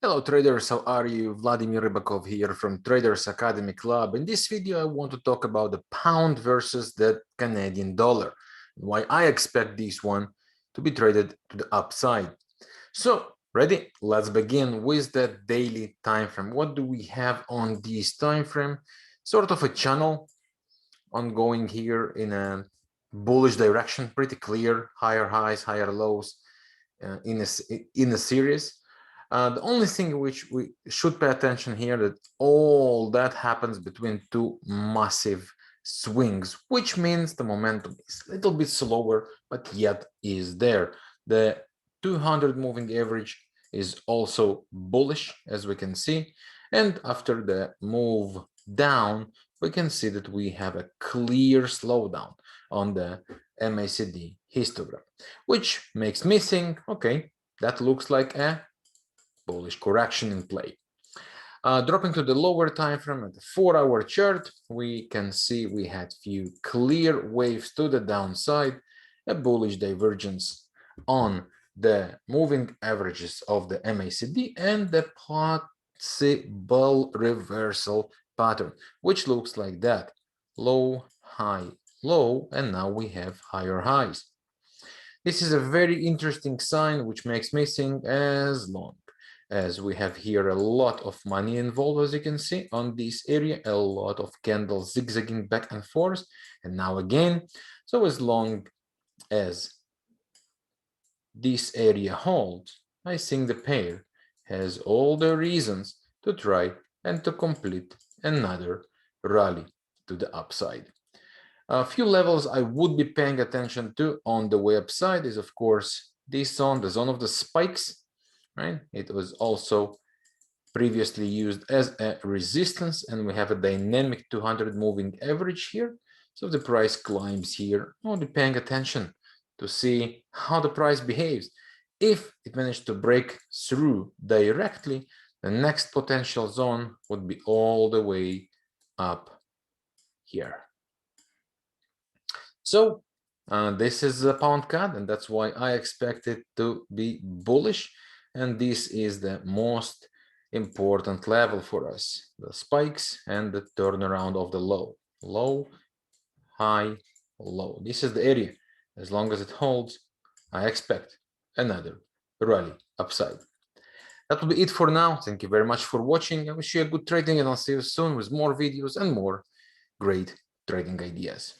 Hello traders, how are you? Vladimir Rybakov here from Traders Academy Club. In this video, I want to talk about the pound versus the Canadian dollar, and why I expect this one to be traded to the upside. So, ready? Let's begin with the daily time frame. What do we have on this time frame? Sort of a channel ongoing here in a bullish direction, pretty clear, higher highs, higher lows in a series. The only thing which we should pay attention here that all that happens between two massive swings, which means the momentum is a little bit slower, but yet is there. The 200 moving average is also bullish, as we can see. And after the move down, we can see that we have a clear slowdown on the MACD histogram, which makes me think, okay, that looks like a bullish correction in play. Dropping to the lower time frame at the 4-hour chart, we can see we had few clear waves to the downside, a bullish divergence on the moving averages of the MACD, and the possible reversal pattern, which looks like that: low, high, low, and now we have higher highs. This is a very interesting sign, which makes me think, as long as we have here a lot of money involved, as you can see on this area, a lot of candles zigzagging back and forth, and now again. So as long as this area holds, I think the pair has all the reasons to try and to complete another rally to the upside. A few levels I would be paying attention to on the way upside is, of course, this zone, the zone of the spikes, right? It was also previously used as a resistance, and we have a dynamic 200 moving average here. So if the price climbs here, I'll be paying attention to see how the price behaves. If it managed to break through directly, the next potential zone would be all the way up here. So this is a pound CAD, and that's why I expect it to be bullish. And this is the most important level for us: the spikes and the turnaround of the low. Low, high, low. This is the area. As long as it holds, I expect another rally upside. That will be it for now. Thank you very much for watching. I wish you a good trading, and I'll see you soon with more videos and more great trading ideas.